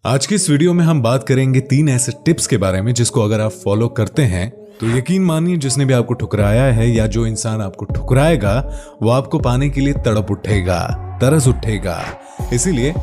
आज की इस वीडियो में हम बात करेंगे 3 ऐसे टिप्स के बारे में जिसको अगर आप फॉलो करते हैं तो यकीन मानिए जिसने भी आपको ठुकराया है या जो इंसान आपको ठुकराएगा वो आपको पाने के लिए तड़प उठेगा, तरस उठेगा। इसीलिए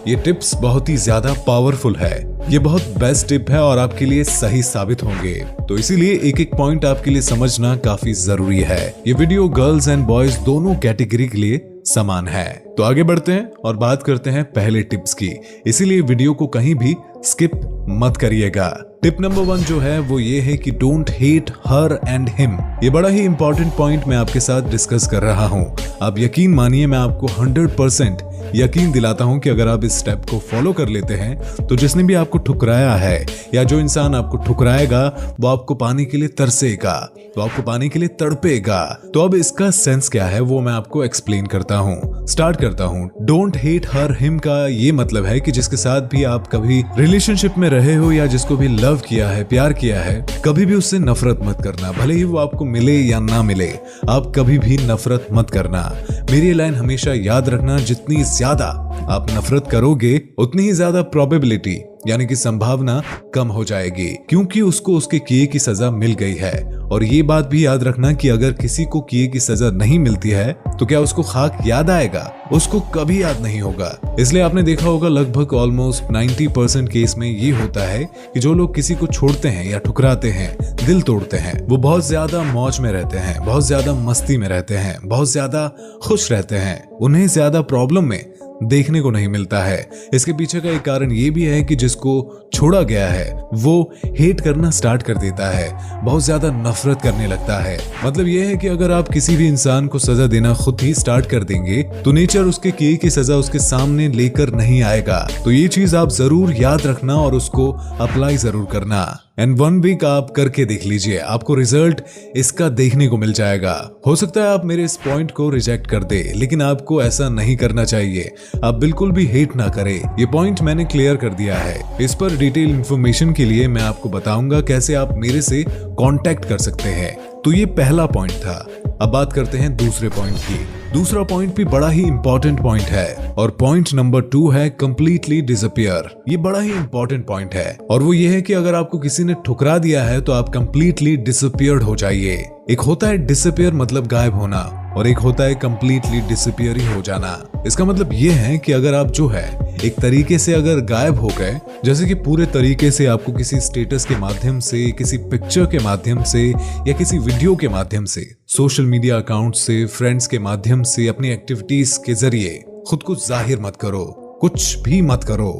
ये टिप्स बहुत ही ज्यादा पावरफुल है। ये बहुत बेस्ट टिप है और आपके लिए सही साबित होंगे। तो इसीलिए एक एक पॉइंट आपके लिए समझना काफी जरूरी है। ये वीडियो गर्ल्स एंड बॉयज दोनों कैटेगरी के लिए समान है। तो आगे बढ़ते हैं और बात करते हैं पहले टिप्स की। इसीलिए वीडियो को कहीं भी स्किप मत करिएगा। टिप नंबर 1 जो है वो ये है कि don't hate her and him. ये बड़ा ही इंपॉर्टेंट पॉइंट मैं आपके साथ डिस्कस कर रहा हूँ। आप यकीन मानिए, मैं आपको 100% यकीन दिलाता हूं कि अगर आप इस स्टेप को फॉलो कर लेते हैं तो जिसने भी आपको ठुकराया है या जो इंसान आपको ठुकराएगा वो आपको पाने के लिए तरसेगा, वो आपको पाने के लिए तड़पेगा। तो अब इसका सेंस क्या है वो मैं आपको एक्सप्लेन करता हूं। स्टार्ट करता हूं। डोंट हेट हर हिम का ये मतलब है कि जिसके साथ भी आप कभी रिलेशनशिप में रहे हो या जिसको भी लव किया है, प्यार किया है, कभी भी उससे नफरत मत करना। भले ही वो आपको मिले या ना मिले, आप कभी भी नफरत मत करना। मेरी लाइन हमेशा याद रखना, जितनी ज्यादा आप नफरत करोगे उतनी ही ज्यादा प्रोबेबिलिटी यानी कि संभावना कम हो जाएगी, क्योंकि उसको उसके किए की सजा मिल गई है। और ये बात भी याद रखना कि अगर किसी को किए की सजा नहीं मिलती है तो क्या उसको खाक याद आएगा? उसको कभी याद नहीं होगा। इसलिए आपने देखा होगा लगभग ऑलमोस्ट 90% केस में ये होता है कि जो लोग किसी को छोड़ते हैं या ठुकराते हैं, दिल तोड़ते हैं, वो बहुत ज्यादा मौज में रहते हैं, बहुत ज्यादा मस्ती में रहते हैं, बहुत ज्यादा खुश रहते हैं। उन्हें ज्यादा प्रॉब्लम में देखने को नहीं मिलता है। इसके पीछे का एक कारण ये भी है कि जिसको छोड़ा गया है वो हेट करना स्टार्ट कर देता है, बहुत ज्यादा नफरत करने लगता है। मतलब ये है कि अगर आप किसी भी इंसान को सजा देना खुद ही स्टार्ट कर देंगे तो नेचर उसके किए की सजा उसके सामने लेकर नहीं आएगा। तो ये चीज आप जरूर याद रखना और उसको अप्लाई जरूर करना। एंड 1 वीक आप करके देख लीजिए, आपको रिजल्ट इसका देखने को मिल जाएगा। हो सकता है आप मेरे इस पॉइंट को रिजेक्ट कर दे, लेकिन आपको ऐसा नहीं करना चाहिए। आप बिल्कुल भी हेट ना करें। ये पॉइंट मैंने क्लियर कर दिया है। इस पर डिटेल इंफॉर्मेशन के लिए मैं आपको बताऊंगा कैसे आप मेरे से कांटेक्ट कर सकते हैं। तो ये पहला पॉइंट था। अब बात करते हैं दूसरे पॉइंट की। दूसरा पॉइंट भी बड़ा ही इंपॉर्टेंट पॉइंट है और पॉइंट नंबर 2 है कंप्लीटली डिसअपियर। ये बड़ा ही इंपॉर्टेंट पॉइंट है और वो ये है कि अगर आपको किसी ने ठुकरा दिया है तो आप कंप्लीटली डिसअपियर्ड हो जाइए। एक होता है डिसअपियर मतलब गायब होना और एक होता है कंप्लीटली डिसअपियर ही हो जाना। इसका मतलब ये है कि अगर आप जो है एक तरीके से अगर गायब हो गए, जैसे कि पूरे तरीके से आपको किसी स्टेटस के माध्यम से, किसी पिक्चर के माध्यम से या किसी वीडियो के माध्यम से, सोशल मीडिया अकाउंट से, फ्रेंड्स के माध्यम से, अपनी एक्टिविटीज के जरिए खुद को जाहिर मत करो, कुछ भी मत करो,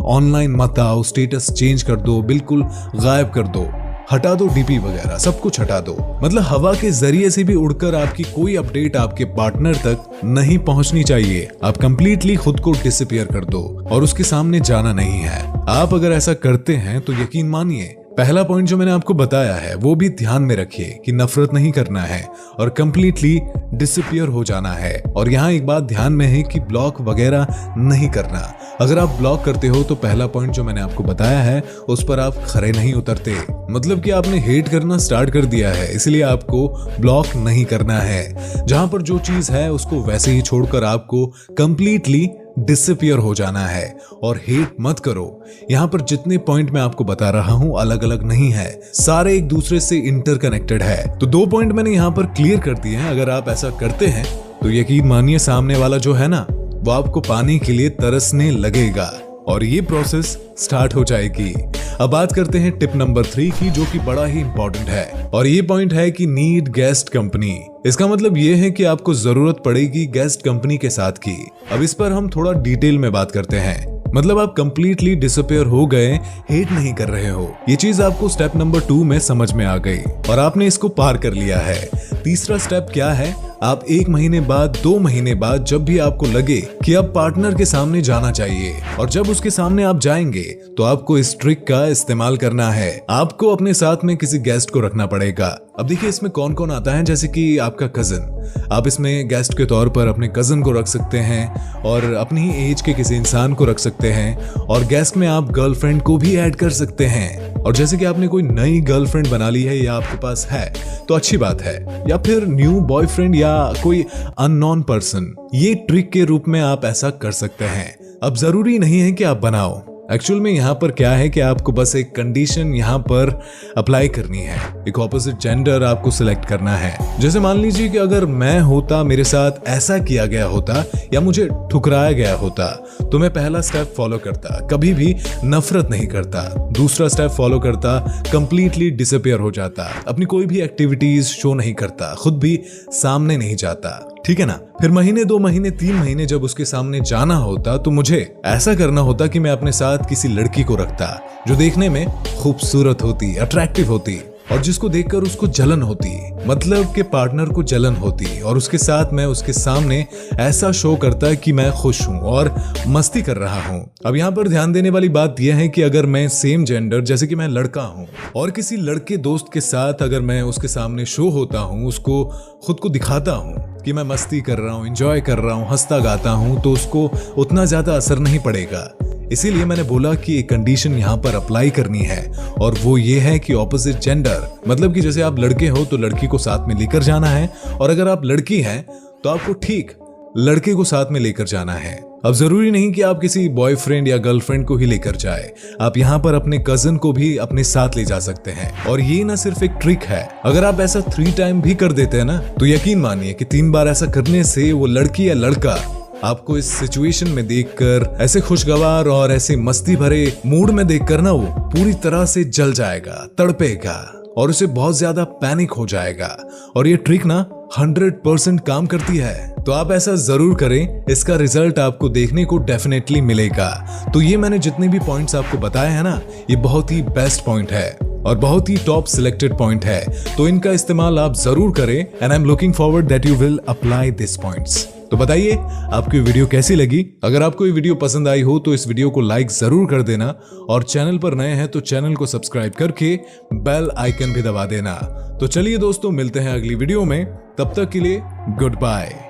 ऑनलाइन मत आओ, स्टेटस चेंज कर दो, बिल्कुल गायब कर दो, हटा दो डीपी वगैरह, सब कुछ हटा दो। मतलब हवा के जरिए से भी उड़कर आपकी कोई अपडेट आपके पार्टनर तक नहीं पहुंचनी चाहिए। आप कंप्लीटली खुद को डिसअपियर कर दो और उसके सामने जाना नहीं है। आप अगर ऐसा करते हैं तो यकीन मानिए पहला पॉइंट जो मैंने आपको बताया है वो भी ध्यान में रखिए कि नफरत नहीं करना है और कंप्लीटली डिसअपियर हो जाना है। और यहाँ एक बात ध्यान में है कि ब्लॉक वगैरह नहीं करना। अगर आप ब्लॉक करते हो तो पहला पॉइंट जो मैंने आपको बताया है उस पर आप खरे नहीं उतरते। मतलब कि आपने हेट करना स्टार्ट कर दिया है, इसलिए आपको ब्लॉक नहीं करना है। जहां पर जो चीज है उसको वैसे ही छोड़कर आपको कंप्लीटली डिसअपियर हो जाना है और हेट मत करो। यहाँ पर जितने पॉइंट मैं आपको बता रहा हूँ अलग अलग नहीं है, सारे एक दूसरे से इंटरकनेक्टेड है। तो 2 पॉइंट मैंने यहाँ पर क्लियर कर दिए हैं। अगर आप ऐसा करते हैं तो यकीन मानिए सामने वाला जो है ना वो आपको पाने के लिए तरसने लगेगा और ये प्रोसेस स्टार्ट हो जाएगी। अब बात करते हैं टिप नंबर 3 की, जो कि बड़ा ही इंपॉर्टेंट है और ये पॉइंट है कि नीड गेस्ट कंपनी। इसका मतलब ये है कि आपको जरूरत पड़ेगी गेस्ट कंपनी के साथ की। अब इस पर हम थोड़ा डिटेल में बात करते हैं। मतलब आप कंप्लीटली डिसअपियर हो गए, हेट नहीं कर रहे हो। ये चीज आपको स्टेप नंबर 2 में समझ में आ गई और आपने इसको पार कर लिया है। तीसरा स्टेप क्या है? आप 1 महीने बाद, 2 महीने बाद जब भी आपको लगे कि अब पार्टनर के सामने जाना चाहिए और जब उसके सामने आप जाएंगे तो आपको इस ट्रिक का इस्तेमाल करना है। आपको अपने साथ में किसी गेस्ट को रखना पड़ेगा। अब देखिए इसमें कौन कौन आता है, जैसे कि आपका कजन। आप इसमें गेस्ट के तौर पर अपने कजन को रख सकते हैं और अपनी ही एज के किसी इंसान को रख सकते हैं और गेस्ट में आप गर्लफ्रेंड को भी ऐड कर सकते हैं। और जैसे कि आपने कोई नई गर्लफ्रेंड बना ली है या आपके पास है तो अच्छी बात है, या फिर न्यू बॉयफ्रेंड या कोई अननोन पर्सन, ये ट्रिक के रूप में आप ऐसा कर सकते हैं। अब जरूरी नहीं है कि आप बनाओ, एक्चुअल में यहाँ पर क्या है कि आपको बस एक कंडीशन यहाँ पर अप्लाई करनी है, एक ऑपोजिट जेंडर आपको सिलेक्ट करना है। जैसे मान लीजिए कि अगर मैं होता, मेरे साथ ऐसा किया गया होता या मुझे ठुकराया गया होता, तो मैं पहला स्टेप फॉलो करता, कभी भी नफरत नहीं करता। दूसरा स्टेप फॉलो करता, कंप्लीटली डिसअपियर हो जाता, अपनी कोई भी एक्टिविटीज शो नहीं करता, खुद भी सामने नहीं जाता, ठीक है ना। फिर महीने, 2 महीने, 3 महीने जब उसके सामने जाना होता तो मुझे ऐसा करना होता कि मैं अपने साथ किसी लड़की को रखता जो देखने में खूबसूरत होती, अट्रैक्टिव होती और जिसको देखकर उसको जलन होती, मतलब कि पार्टनर को जलन होती, और उसके साथ मैं उसके सामने ऐसा शो करता कि मैं खुश हूं और मस्ती कर रहा हूं। अब यहाँ पर ध्यान देने वाली बात यह है कि अगर मैं सेम जेंडर, जैसे कि मैं लड़का हूं और किसी लड़के दोस्त के साथ अगर मैं उसके सामने शो होता हूं, उसको खुद को दिखाता हूं कि मैं मस्ती कर रहा हूं, एंजॉय कर रहा हूं, हंसता गाता हूं, तो उसको उतना ज्यादा असर नहीं पड़ेगा। इसीलिए मैंने बोला कि एक कंडीशन यहाँ पर अप्लाई करनी है, और वो ये है कि ऑपोजिट जेंडर, मतलब कि जैसे आप लड़के हो तो लड़की को साथ में लेकर जाना है, और अगर आप लड़की हैं तो आपको ठीक लड़के को साथ में लेकर जाना है। अब जरूरी नहीं कि आप किसी बॉयफ्रेंड या गर्लफ्रेंड को ही लेकर जाए, आप यहाँ पर अपने कजन को भी अपने साथ ले जा सकते हैं। और ये ना सिर्फ एक ट्रिक है, अगर आप ऐसा 3 टाइम भी कर देते हैं ना, तो यकीन मानिए कि 3 बार ऐसा करने से वो लड़की या लड़का आपको इस सिचुएशन में देखकर, ऐसे खुशगवार और ऐसे मस्ती भरे मूड में देखकर ना, वो पूरी तरह से जल जाएगा, तड़पेगा और उसे बहुत ज्यादा पैनिक हो जाएगा। और ये ट्रिक ना 100% काम करती है, तो आप ऐसा जरूर करें, इसका रिजल्ट आपको देखने को डेफिनेटली मिलेगा। तो ये मैंने जितने भी पॉइंट्स आपको बताए हैं ना, ये बहुत ही बेस्ट पॉइंट है और बहुत ही टॉप सिलेक्टेड पॉइंट है, तो इनका इस्तेमाल आप जरूर करें। And I am looking forward that you will apply this points. तो बताइए आपको ये वीडियो कैसी लगी। अगर आपको ये वीडियो पसंद आई हो तो इस वीडियो को लाइक जरूर कर देना, और चैनल पर नए हैं तो चैनल को सब्सक्राइब करके बेल आइकन भी दबा देना। तो चलिए दोस्तों, मिलते हैं अगली वीडियो में, तब तक के लिए गुड बाय।